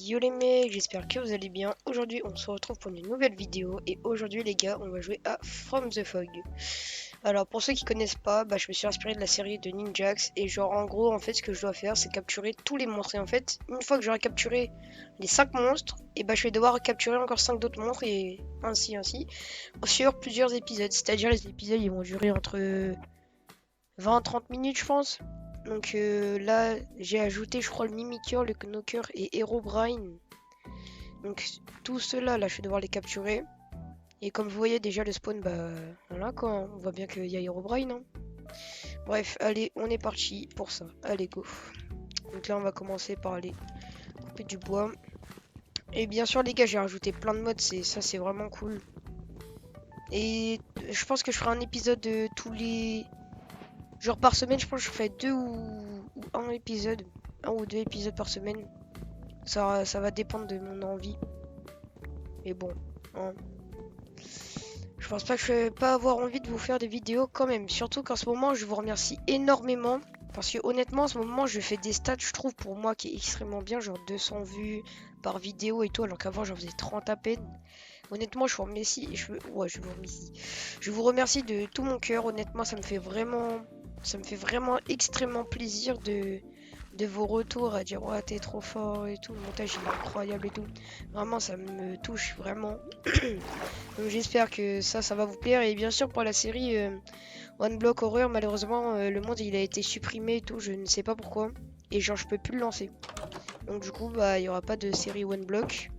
Yo les mecs, j'espère que vous allez bien. Aujourd'hui on se retrouve pour une nouvelle vidéo et aujourd'hui les gars on va jouer à From the Fog. Alors pour ceux qui connaissent pas, je me suis inspiré de la série de Ninjax et genre en gros en fait ce que je dois faire c'est capturer tous les monstres et en fait une fois que j'aurai capturé les 5 monstres et je vais devoir capturer encore 5 d'autres monstres et ainsi sur plusieurs épisodes. C'est-à-dire les épisodes ils vont durer entre 20-30 minutes je pense. Donc là, j'ai ajouté, je crois, le Mimikyur, le Knocker et Herobrine. Donc tout cela, là, je vais devoir les capturer. Et comme vous voyez déjà le spawn, voilà quoi, on voit bien qu'il y a Herobrine. Hein. Bref, allez, on est parti pour ça. Allez, go. Donc là, on va commencer par aller couper du bois. Et bien sûr, les gars, j'ai rajouté plein de modes, c'est vraiment cool. Et je pense que je ferai un épisode tous les... Genre par semaine, je pense que je ferai deux ou un épisode. Un ou deux épisodes par semaine. Ça va dépendre de mon envie. Mais bon, hein. Je pense pas que je vais pas avoir envie de vous faire des vidéos quand même. Surtout qu'en ce moment, je vous remercie énormément. Parce que honnêtement, en ce moment, je fais des stats, je trouve, pour moi, qui est extrêmement bien. Genre 200 vues par vidéo et tout. Alors qu'avant, j'en faisais 30 à peine. Honnêtement, je vous remercie. Ouais, je vous remercie. Je vous remercie de tout mon cœur. Honnêtement, ça me fait vraiment extrêmement plaisir de vos retours à dire ouais t'es trop fort et tout, le montage il est incroyable et tout. Vraiment ça me touche vraiment. Donc j'espère que ça va vous plaire. Et bien sûr pour la série One Block Horror, malheureusement le monde il a été supprimé et tout, je ne sais pas pourquoi. Et genre je peux plus le lancer. Donc du coup il y aura pas de série One Block.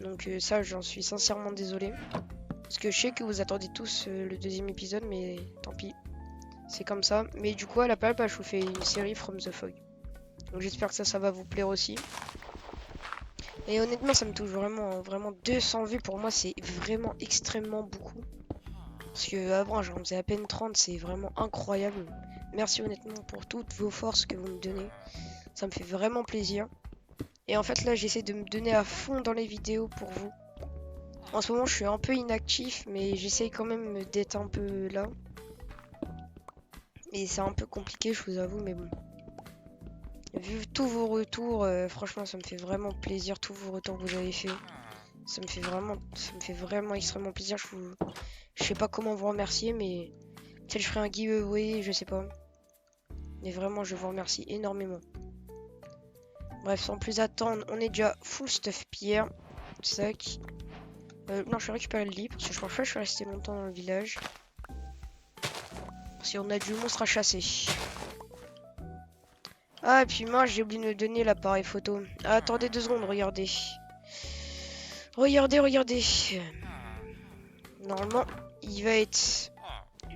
Donc ça j'en suis sincèrement désolé. Parce que je sais que vous attendez tous le deuxième épisode, mais tant pis. C'est comme ça. Mais du coup à la place je vous fais une série From the Fog. Donc j'espère que ça va vous plaire aussi. Et honnêtement, ça me touche vraiment 200 vues pour moi, c'est vraiment extrêmement beaucoup. Parce que avant, j'en faisais à peine 30, c'est vraiment incroyable. Merci honnêtement pour toutes vos forces que vous me donnez. Ça me fait vraiment plaisir. Et en fait, là, j'essaie de me donner à fond dans les vidéos pour vous. En ce moment, je suis un peu inactif, mais j'essaye quand même d'être un peu là. Et c'est un peu compliqué, je vous avoue, mais bon. Vu tous vos retours, franchement, ça me fait vraiment plaisir, tous vos retours que vous avez fait. Ça me fait vraiment extrêmement plaisir. Je sais pas comment vous remercier, mais peut-être je ferai un giveaway, je sais pas. Mais vraiment, je vous remercie énormément. Bref, sans plus attendre, on est déjà full stuff pierre. Sac. Non, je vais récupérer le lit parce que je pense pas que je vais rester longtemps dans le village. Parce qu'on a du monstre à chasser. Ah, et puis moi, j'ai oublié de me donner l'appareil photo. Ah, attendez 2 secondes, regardez. Regardez. Normalement, il va être...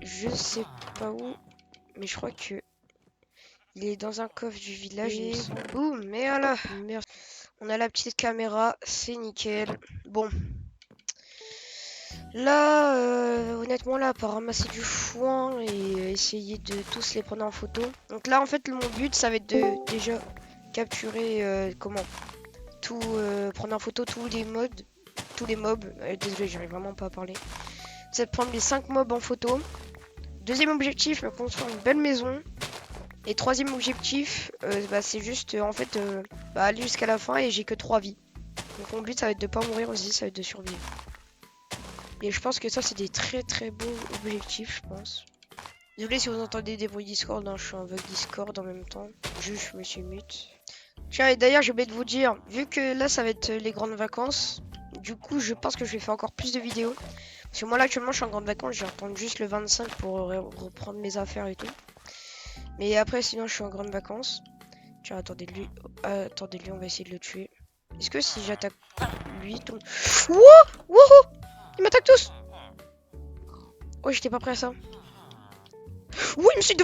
Je sais pas où, mais je crois que... Il est dans un coffre du village. Et boum, mais voilà. Merci. On a la petite caméra, c'est nickel. Bon. Là, honnêtement, là, pour ramasser du foin et essayer de tous les prendre en photo. Donc là, en fait, mon but, ça va être de déjà capturer, tout, prendre en photo tous les modes, tous les mobs. Désolé, j'arrive vraiment pas à parler. C'est de prendre les 5 mobs en photo. Deuxième objectif, me construire une belle maison. Et troisième objectif, c'est juste en fait aller jusqu'à la fin et j'ai que 3 vies. Donc mon but ça va être de pas mourir aussi, ça va être de survivre. Et je pense que ça c'est des très beaux objectifs je pense. Désolé si vous entendez des bruits Discord, hein, je suis en bug Discord en même temps. Juste je me suis mute. Tiens et d'ailleurs j'ai oublié de vous dire, vu que là ça va être les grandes vacances, du coup je pense que je vais faire encore plus de vidéos. Parce que moi là actuellement je suis en grandes vacances, je vais attendre juste le 25 pour reprendre mes affaires et tout. Mais après, sinon, je suis en grande vacances. Tiens, attendez-lui. Attendez-lui, on va essayer de le tuer. Est-ce que si j'attaque lui, tout... Wouh! Wouhou! Ils m'attaquent tous! Oh, j'étais pas prêt à ça. Oui, il me suit de...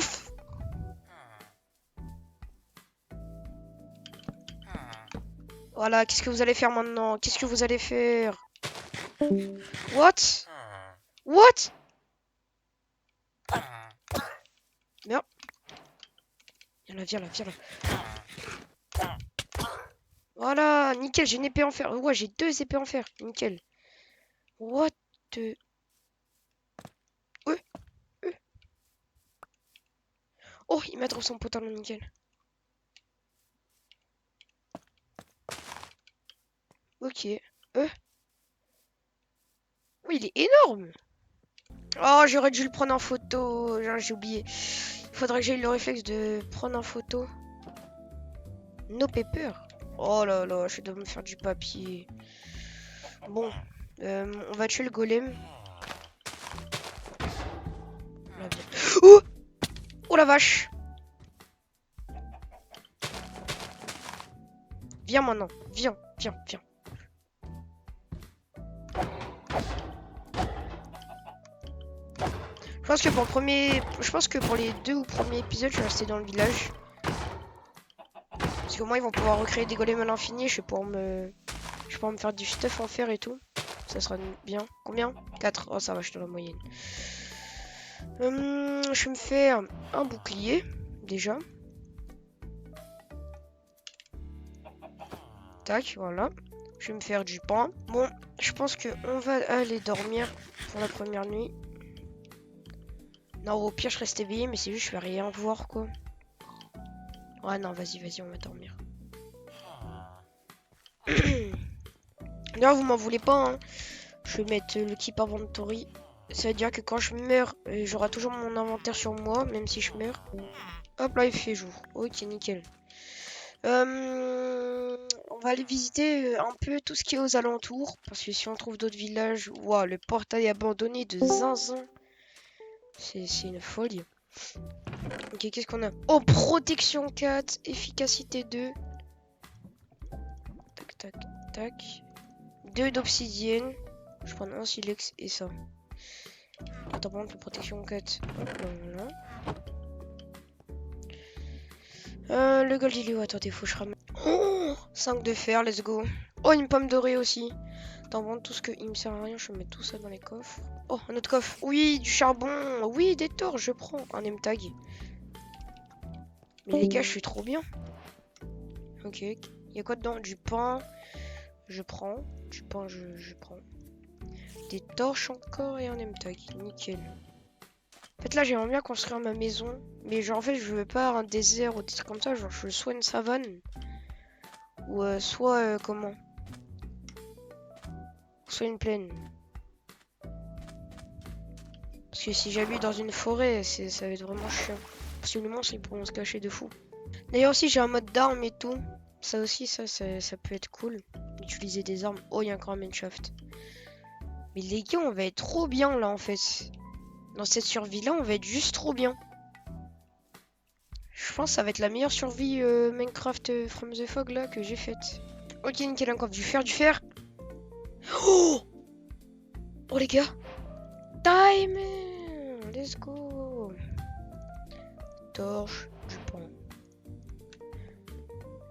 Voilà, qu'est-ce que vous allez faire maintenant? Qu'est-ce que vous allez faire? What? What? Merde. Viens là. Voilà, nickel, j'ai une épée en fer. Ouais, j'ai 2 épées en fer. Nickel. What the... Ouais. Oh, il m'a trouvé son pantalon, nickel. Ok. Oui, il est énorme. Oh, j'aurais dû le prendre en photo. J'ai oublié. Il faudrait que j'aie le réflexe de prendre en photo. No paper. Oh là là, je dois me faire du papier. Bon, on va tuer le golem. Là, viens. Oh, oh la vache. Viens maintenant. Viens, viens, viens. Je pense que pour les 2 ou premiers épisodes, je vais rester dans le village. Parce qu'au moins ils vont pouvoir recréer des golems à l'infini. Je vais pouvoir me faire du stuff en fer et tout. Ça sera bien. Combien? 4. Oh ça va, je suis dans la moyenne. Je vais me faire un bouclier déjà. Tac, voilà. Je vais me faire du pain. Bon, je pense que on va aller dormir pour la première nuit. Non, au pire, je reste éveillé, mais c'est juste je vais rien voir quoi. Ouais, non, vas-y, vas-y, on va dormir. D'ailleurs, vous m'en voulez pas, hein. Je vais mettre le keep inventory. Ça veut dire que quand je meurs, j'aurai toujours mon inventaire sur moi, même si je meurs. Hop là, il fait jour. Ok, nickel. On va aller visiter un peu tout ce qui est aux alentours. Parce que si on trouve d'autres villages... Waouh, le portail abandonné de Zinzin. C'est une folie. Ok, qu'est-ce qu'on a? Oh, protection 4, efficacité 2. Tac, tac, tac. 2 d'obsidienne. Je prends un silex et ça. Attends, par contre, la protection 4. Hop, là, voilà. Le gold, il est où? Attendez, faut que je ramène. Oh, 5 de fer, let's go. Oh, une pomme dorée aussi. Attends, vendre tout ce que il me sert à rien, je vais mettre tout ça dans les coffres. Oh, un autre coffre. Oui, du charbon. Oui, des torches, je prends. Un name tag. Mais les gars, je suis trop bien. Ok. Il y a quoi dedans? Du pain. Je prends. Du pain, je prends. Des torches encore et un name tag. Nickel. En fait, là, j'aimerais bien construire ma maison. Mais genre, en fait, je veux pas un désert ou des trucs comme ça. Genre, je veux soit une savane. Ou soit, comment? Soit une plaine. Parce que si j'habite dans une forêt, ça va être vraiment chiant. Parce que les monstres, ils pourront se cacher de fou. D'ailleurs aussi, j'ai un mode d'armes et tout. Ça aussi, ça peut être cool. Utiliser des armes. Oh, il y a encore un mineshaft. Mais les gars, on va être trop bien là en fait. Dans cette survie là, on va être juste trop bien. Je pense que ça va être la meilleure survie Minecraft From the Fog là que j'ai faite. Ok, nickel, encore du fer, du fer. Oh, oh les gars. Time. Let's go. Torche, du pain.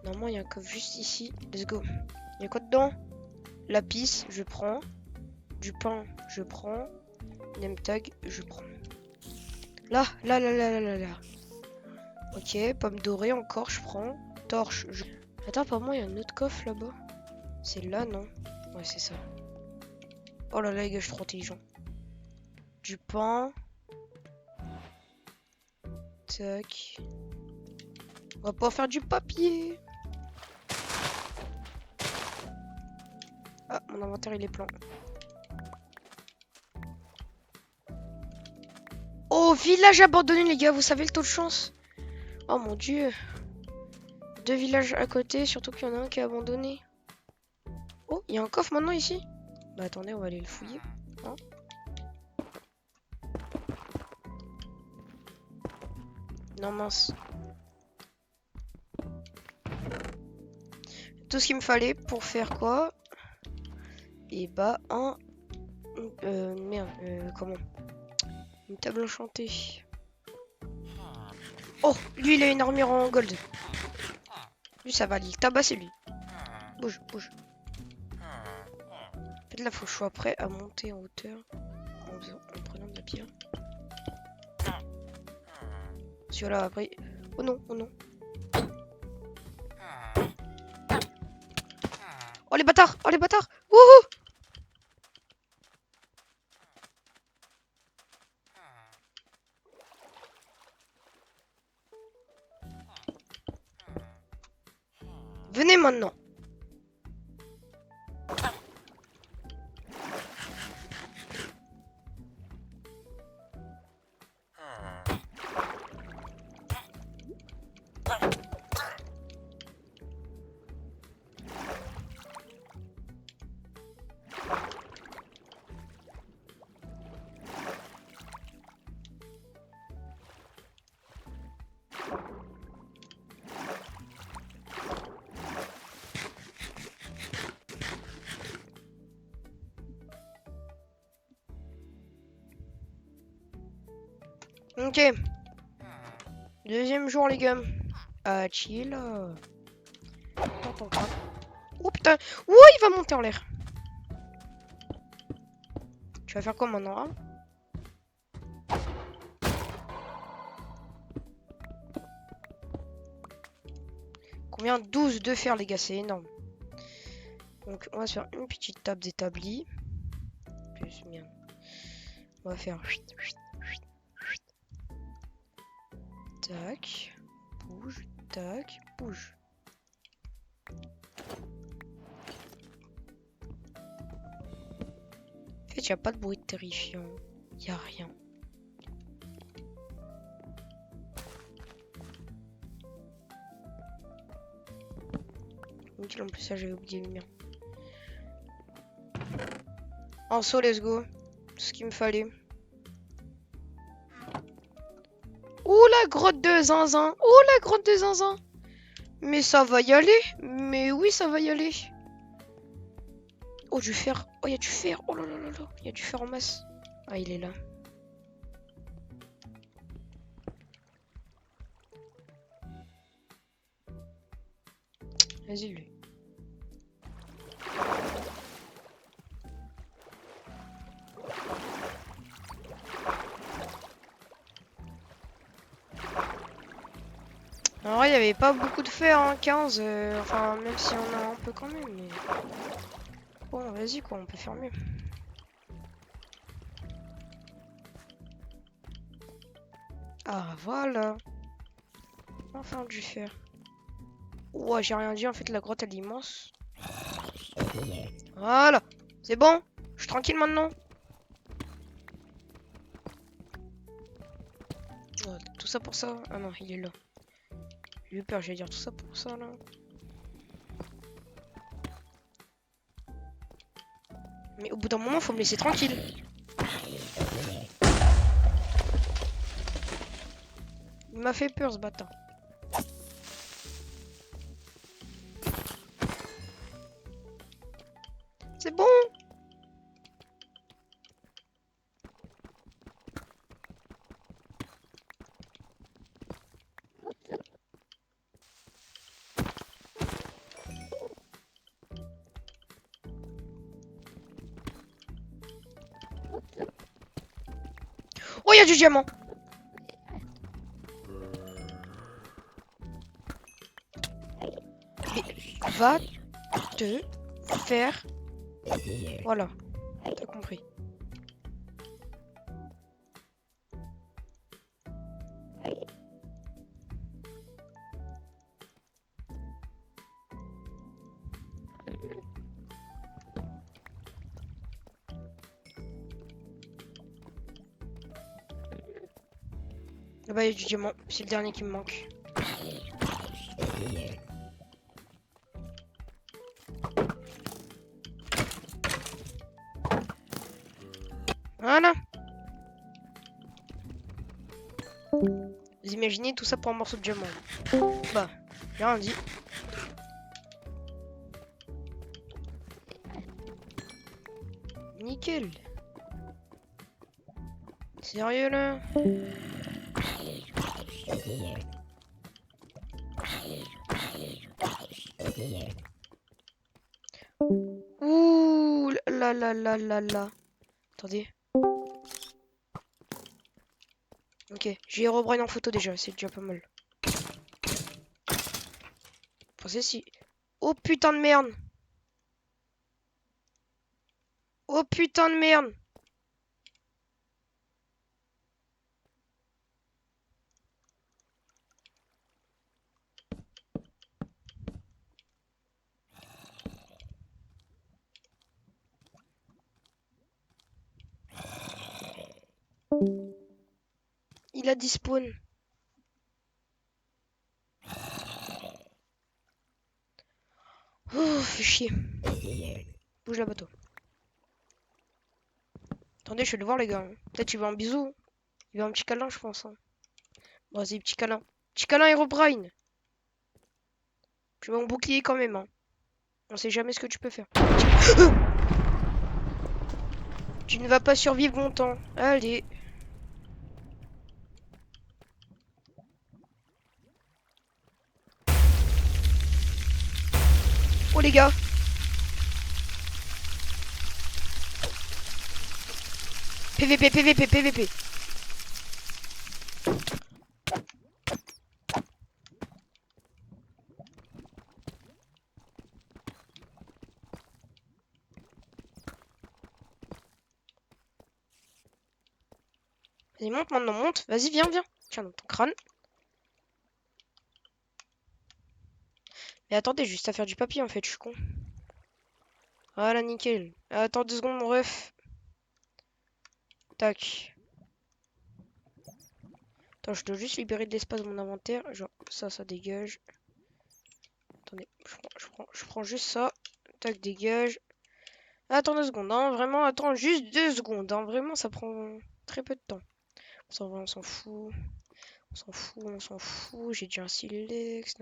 Normalement, il y a un coffre juste ici. Let's go. Il y a quoi dedans? Lapis, je prends. Du pain, je prends. Name tag, je prends. Là. Ok, pomme dorée encore, je prends. Torche, je... Attends, apparemment, il y a un autre coffre là-bas. C'est là, non? Ouais, c'est ça. Oh là là, les gars, je suis trop intelligent. Du pain. Tac. On va pouvoir faire du papier. Ah, mon inventaire, il est plein. Oh, village abandonné, les gars, vous savez le taux de chance? Oh mon dieu. 2 villages à côté, surtout qu'il y en a un qui est abandonné. Oh, il y a un coffre maintenant ici? Bah attendez, on va aller le fouiller. Hein? Non, mince. Tout ce qu'il me fallait pour faire quoi? Et bah un... merde, comment? Une table enchantée. Oh, lui il a une armure en gold. Lui ça va, il tabasser lui. Bouge, bouge. En fait là faut que je sois prêt à monter en hauteur. En prenant de la pierre. Parce que là après... Oh non, oh non. Oh les bâtards! Oh les bâtards! Wouhou! Venez maintenant! Ok. Deuxième jour, les gars. Ah, chill. Oh putain. Oh, il va monter en l'air. Tu vas faire quoi maintenant, hein? Combien? 12 de fer, les gars, c'est énorme. Donc, on va se faire une petite table d'établi. Plus, merde. On va faire... Tac. Bouge. Tac. Bouge. En fait, il n'y a pas de bruit terrifiant. Il n'y a rien. En plus, ça, j'avais oublié le mien. En saut, let's go. Tout ce qu'il me fallait. Oh, la grotte de zinzin. Oh, la grotte de zinzin. Mais ça va y aller. Mais oui, ça va y aller. Oh, du fer. Oh, il y a du fer. Oh là là là là. Il y a du fer en masse. Ah, il est là. Vas-y, lui. En vrai, il n'y avait pas beaucoup de fer en 15. Enfin, même si on a un peu quand même. Mais... Bon, vas-y, quoi. On peut faire mieux. Ah, voilà. Enfin, du fer. Ouais, j'ai rien dit. En fait, la grotte, elle est immense. Voilà. C'est bon. Je suis tranquille maintenant. Oh, tout ça pour ça. Ah non, il est là. J'ai eu peur, j'allais dire tout ça pour ça, là. Mais au bout d'un moment, faut me laisser tranquille. Il m'a fait peur, ce bâtard. C'est bon. Oh, il y a du diamant. Mais va te faire... Voilà, t'as compris. Là-bas, il y a du diamant. C'est le dernier qui me manque. Voilà. Vous imaginez tout ça pour un morceau de diamant. Bah, j'ai rien dit. Nickel. Sérieux là? Ouh là là là là là. Attendez. Ok, j'ai Herobrine en photo déjà, c'est déjà pas mal. Pensez si... Oh putain de merde. Oh putain de merde. il a despawn. Oh, fais chier. Bouge là-bas, toi. Attendez, je vais le voir, les gars. Peut-être il veut un bisou. Il veut un petit câlin, je pense. Hein. Vas-y, petit câlin. Petit câlin, Herobrine. Tu vas mon bouclier quand même. Hein. On sait jamais ce que tu peux faire. Tu ne vas pas survivre longtemps. Allez. Oh les gars. PVP, PVP, PVP. Vas-y, monte maintenant, monte. Vas-y, viens, viens. Tiens, dans ton crâne. Mais attendez, juste à faire du papier en fait, je suis con. Voilà, nickel. Attends 2 secondes, mon ref. Tac. Attends, je dois juste libérer de l'espace dans mon inventaire. Genre, ça dégage. Attendez, je prends juste ça. Tac, dégage. Attends 2 secondes, hein. Vraiment, attends juste 2 secondes. Hein. Vraiment, ça prend très peu de temps. On s'en fout. On s'en fout, on s'en fout. J'ai déjà un silex.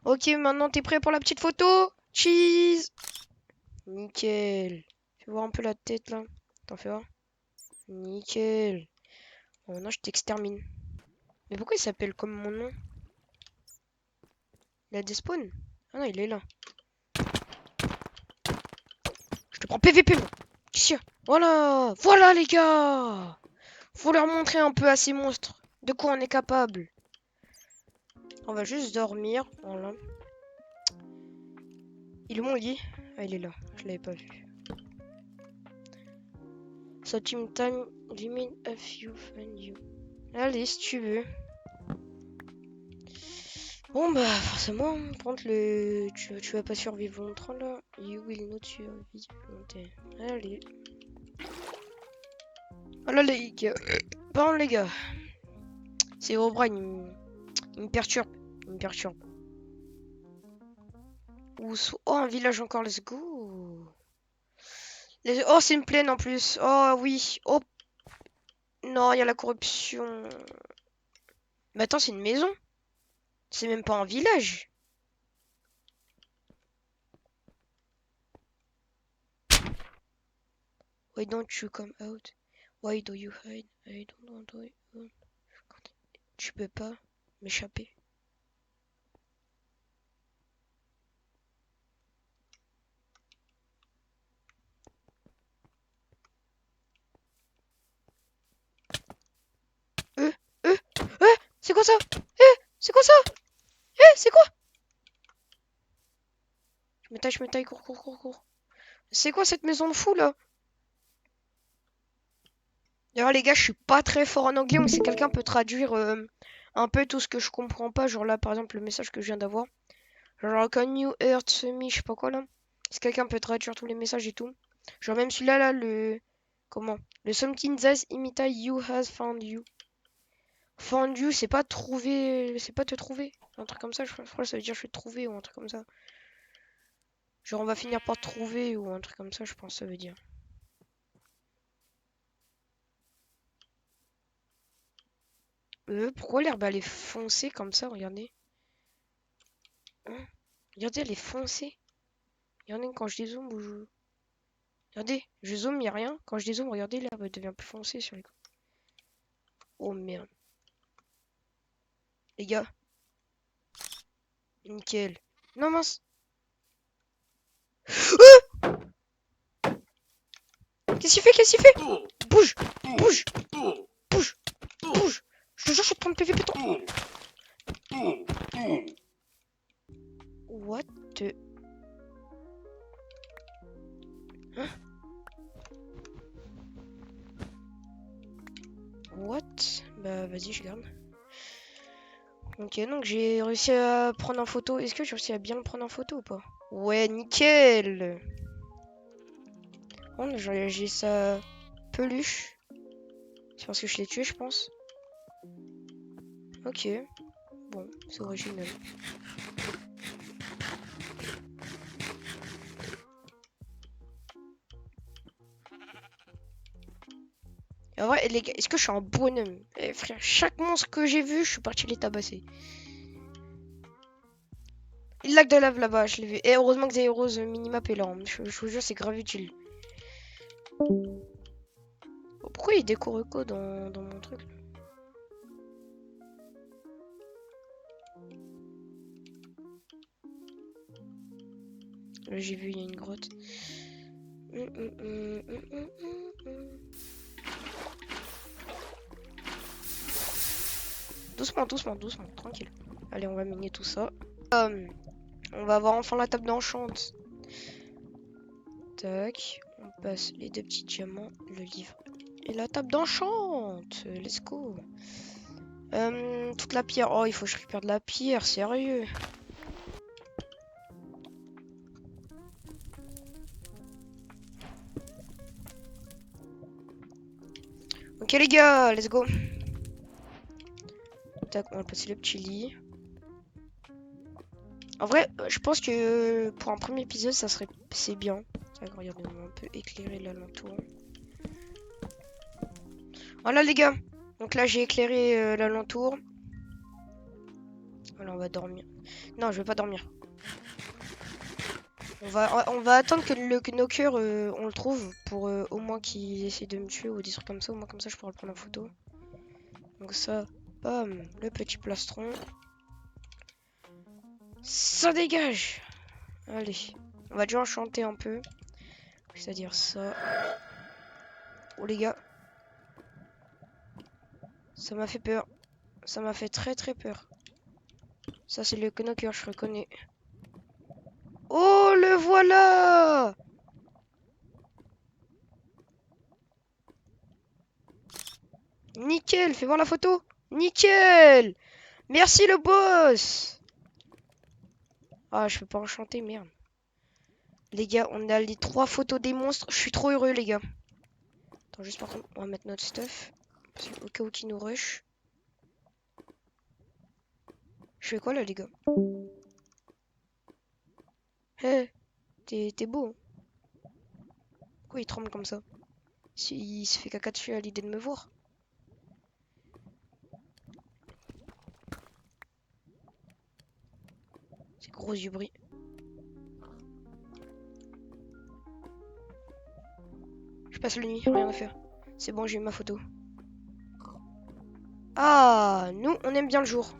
Ok, maintenant, t'es prêt pour la petite photo? Cheese! Nickel. Fais voir un peu la tête, là. T'en fais voir? Nickel. Bon, maintenant, je t'extermine. Mais pourquoi il s'appelle comme mon nom? Il a des spawns? Ah non, il est là. Je te prends PVP, moi. Qu'est-ce qu'il y a? Voilà! Voilà, les gars! Faut leur montrer un peu à ces monstres de quoi on est capable. On va juste dormir. Voilà. Il est mon lit? Ah, il est là. Je l'avais pas vu. So team time limit a few find you. Allez, si tu veux. Bon bah forcément, prendre tu vas pas survivre longtemps là. You will not survive longtemps. Allez. Voilà les gars. Bon les gars. C'est Herobrine, il me perturbe. Il me perturbe. Oh un village encore, let's go. Oh c'est une plaine en plus. Oh oui. Oh non, il y a la corruption. Mais attends, c'est une maison. C'est même pas un village. Why don't you come out? Why do you hide? I don't want to. Tu peux pas m'échapper. Euh, euh, c'est quoi ça? C'est quoi ça? C'est quoi? Je me taille, cours, cours, cours, cours. C'est quoi cette maison de fou là? D'ailleurs les gars, je suis pas très fort en anglais, mais si quelqu'un peut traduire un peu tout ce que je comprends pas, genre là par exemple le message que je viens d'avoir. Genre can you hurt me, je sais pas quoi là. Si quelqu'un peut traduire tous les messages et tout. Genre même celui-là là, le... Comment? Le something that imita you has found you. Found you, c'est pas trouver... C'est pas te trouver. Un truc comme ça, je crois que ça veut dire je vais te trouver ou un truc comme ça. Genre on va finir par te trouver ou un truc comme ça, je pense que ça veut dire. Pourquoi l'herbe elle est foncée comme ça, regardez. Hein, regardez, elle est foncée. Regardez quand je dézoome ou je... Regardez, je zoome, y a rien. Quand je dézoome, regardez, l'herbe elle devient plus foncée sur les côtés. Oh merde. Les gars. Nickel. Non mince. Qu'est-ce qu'il fait? Qu'est-ce qu'il fait? Bouge! Bouge! Bouge! Bouge! Je te jure, je vais te prendre PVP toi. What the... Hein? What? Bah vas-y, je garde. Ok, donc j'ai réussi à prendre en photo. Est-ce que j'ai réussi à bien le prendre en photo ou pas? Ouais, nickel! Bon, j'ai sa peluche. C'est parce que je l'ai tué, je pense. Ok. Bon, c'est original. En vrai, les gars, est-ce que je suis un bonhomme? Eh, frère, chaque monstre que j'ai vu, je suis parti les tabasser. Il lac de lave là-bas, je l'ai vu. Et heureusement que Zairo's minimap est là. Hein. Je vous jure, c'est grave utile. Pourquoi il décore Echo dans mon truc? Là, j'ai vu, il y a une grotte. Doucement, doucement, doucement, tranquille. Allez, on va miner tout ça. On va avoir enfin la table d'enchant. Tac, on passe les 2 petits diamants, le livre et la table d'enchant. Let's go. Toute la pierre. Oh, il faut que je récupère de la pierre, sérieux. Ok les gars, let's go. Tac, on va passer le petit lit. En vrai, je pense que pour un premier épisode, c'est bien. Tac, regardez, on va un peu éclairer l'alentour. Voilà les gars. Donc là, j'ai éclairé l'alentour. Voilà, on va dormir. Non, je vais pas dormir. On va attendre que le knocker, on le trouve pour au moins qu'il essaie de me tuer ou des trucs comme ça. Au moins comme ça, je pourrai le prendre en photo. Donc ça, bam, le petit plastron. Ça dégage. Allez, on va déjà enchanter un peu. C'est-à-dire ça. Oh les gars. Ça m'a fait peur. Ça m'a fait très très peur. Ça c'est le knocker, je reconnais. Oh le voilà! Nickel, fais voir la photo. Nickel! Merci le boss! Ah, je peux pas enchanter, merde. Les gars, on a les 3 photos des monstres. Je suis trop heureux, les gars. Attends, juste par contre, on va mettre notre stuff. Au cas où qui nous rush. Je fais quoi là, les gars? Hé, t'es beau. Hein. Pourquoi il tremble comme ça? Il se fait caca dessus à l'idée de me voir. C'est gros du bruit. Je passe la nuit, rien à faire. C'est bon, j'ai eu ma photo. Ah, nous, on aime bien le jour.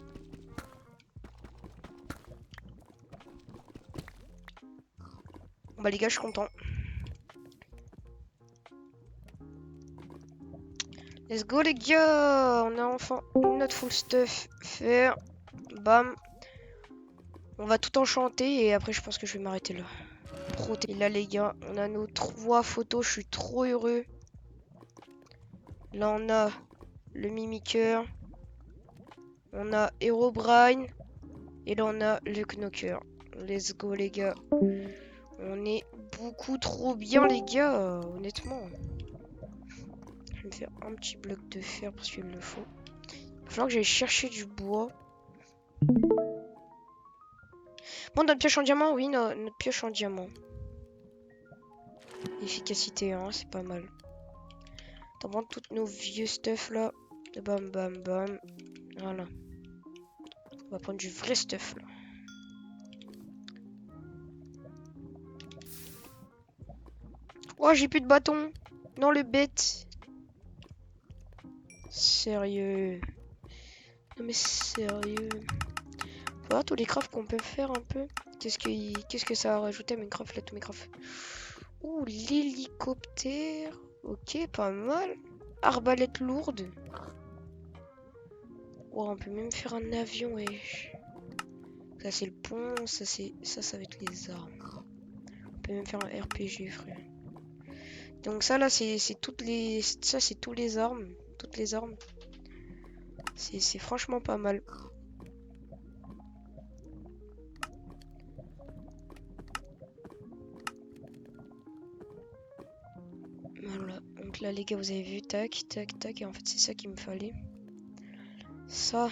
Bon, bah les gars, je suis content. Let's go les gars. On a enfin notre full stuff faire. Bam. On va tout enchanter et après je pense que je vais m'arrêter là. Et là les gars, on a nos 3 photos, je suis trop heureux. Là on a le Mimiqueur. On a Herobrine. Et là on a le Knocker. Let's go les gars. On est beaucoup trop bien les gars, honnêtement. Je vais me faire un petit bloc de fer parce qu'il le faut. Il va falloir que j'aille chercher du bois. Bon, notre pioche en diamant, oui, notre pioche en diamant. Efficacité 1, c'est pas mal. On va prendre toutes nos vieux stuff là. Bam, bam, bam. Voilà. On va prendre du vrai stuff là. Oh, j'ai plus de bâton. Non, le bête. Sérieux. Non, mais sérieux. Faut voir tous les crafts qu'on peut faire un peu. Qu'est-ce que ça a rajouté à Minecraft là, tous mes crafts. Ouh, l'hélicoptère. Ok, pas mal. Arbalète lourde. Oh, on peut même faire un avion, wesh. Ça c'est le pont, ça va être les armes. On peut même faire un RPG, frère. Donc ça là c'est toutes les ça c'est tous les armes, toutes les armes. C'est franchement pas mal. Voilà. Donc là les gars, vous avez vu tac tac tac et en fait c'est ça qu'il me fallait. Ça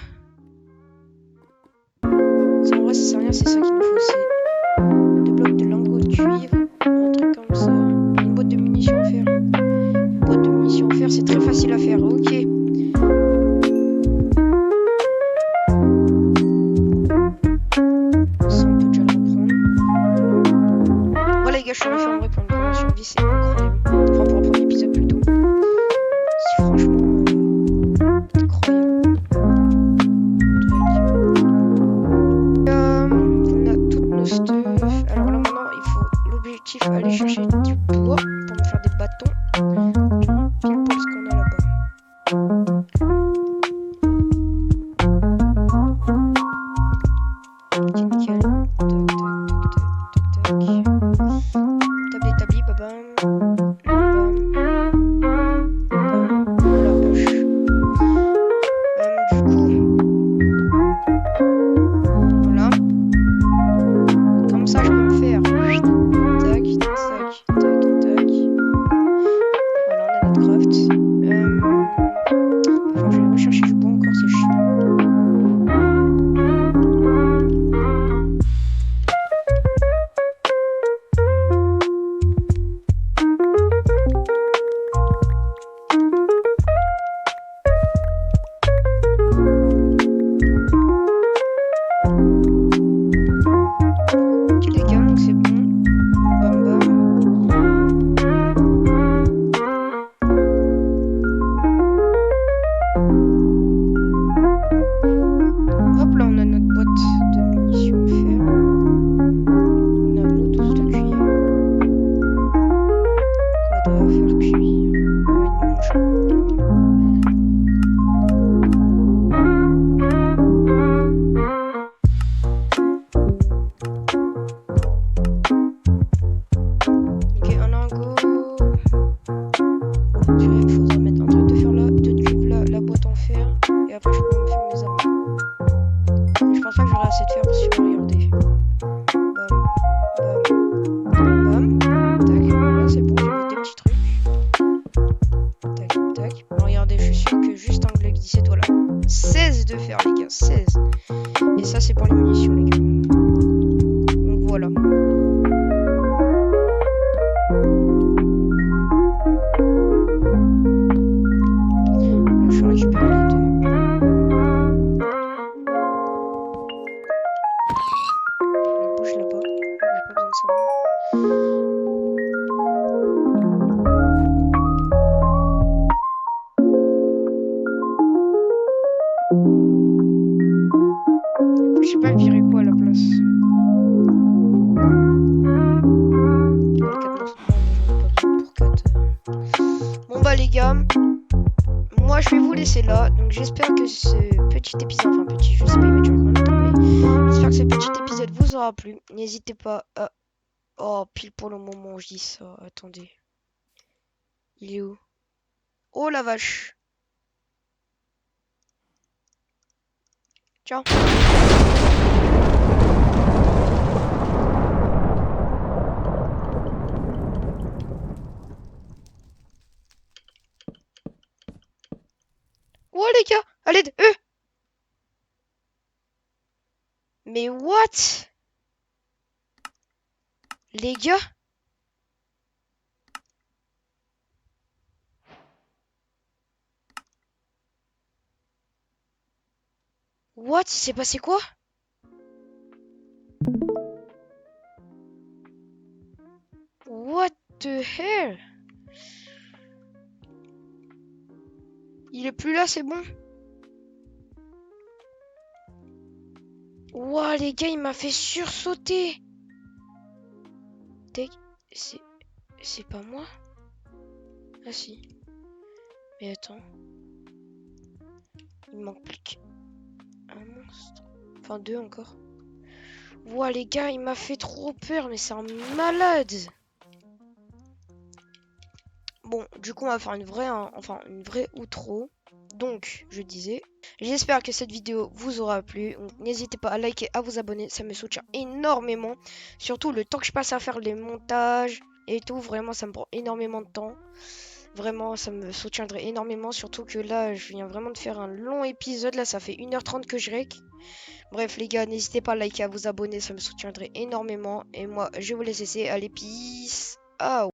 manière, c'est ça qu'il nous faut. C'est 2 blocs de lingots de cuivre, un truc comme ça. Une boîte de munitions en fer. Une boîte de munitions en fer, c'est très facile à faire. Ok. Ça, on peut déjà le reprendre. Voilà, les gars, je suis arrivé en vrai pour une première survie, c'est incroyable. Enfin, pour un premier épisode plutôt. C'est franchement incroyable. On a toutes nos stuff. Alors là, maintenant, il faut l'objectif aller chercher du bois pour me faire des bâtons. Tiens, pile poil ce qu'on a là-bas. Ok, nickel. Tac, tac, tac, tac, tac, tac. Table établie, babam. Bam. Voilà, poche. Du coup, voilà. Comme ça, je peux me faire. Tac, tac, tac, tac. Voilà, on a notre craft. Enfin, je vais aller chercher du bois encore, c'est chiant. Ok les gars, donc c'est bon. Bam bam. Hop là, on a notre boîte de munitions fer. On a nos 12 de cuivre. On va devoir faire cuire. Ok, un lingot. Il faudrait mettre un truc de fer là, de cuivre là, la boîte en fer. Et après, je peux me faire mes armes. Mais je pense pas que j'aurai assez de fer parce que je vais regarder. Bam, bam, bam. Tac, voilà, c'est bon, j'ai mis des petits trucs. Tac, tac. Bon, regardez, je suis que juste un Glock 17, voilà. 16 de fer, les gars, 16. Et ça, c'est pour les munitions, les gars. Donc voilà. Je vais récupérer les deux. La bouge là-bas. J'ai pas besoin de ça. Je sais pas le virer quoi à la place. Les 4 morceaux de bois, j'en ai pas besoin pour 4. Bon bah les gars, moi je vais vous laisser là. Donc j'espère que ce petit épisode, enfin petit, je sais pas il va durer combien de temps, mais j'espère que ce petit épisode vous aura plu. N'hésitez pas à... Oh, pile pour le moment où je dis ça. Attendez. Il est où? Oh la vache. Ciao. Oh les gars, à l'aide, Mais what? Les gars? What? Il s'est passé quoi? What the hell? Il est plus là, c'est bon? Ouah, les gars, il m'a fait sursauter. C'est pas moi? Ah si. Mais attends. Il manque plus qu'un monstre. Enfin, 2 encore. Ouah, les gars, il m'a fait trop peur, mais c'est un malade. Bon, du coup, on va faire une vraie outro. Donc, je disais, j'espère que cette vidéo vous aura plu. N'hésitez pas à liker, à vous abonner, ça me soutient énormément. Surtout le temps que je passe à faire les montages et tout, vraiment, ça me prend énormément de temps. Vraiment, ça me soutiendrait énormément. Surtout que là, je viens vraiment de faire un long épisode. Là, ça fait 1h30 que je rec. Bref, les gars, n'hésitez pas à liker, à vous abonner. Ça me soutiendrait énormément. Et moi, je vais vous laisser. Allez, peace out.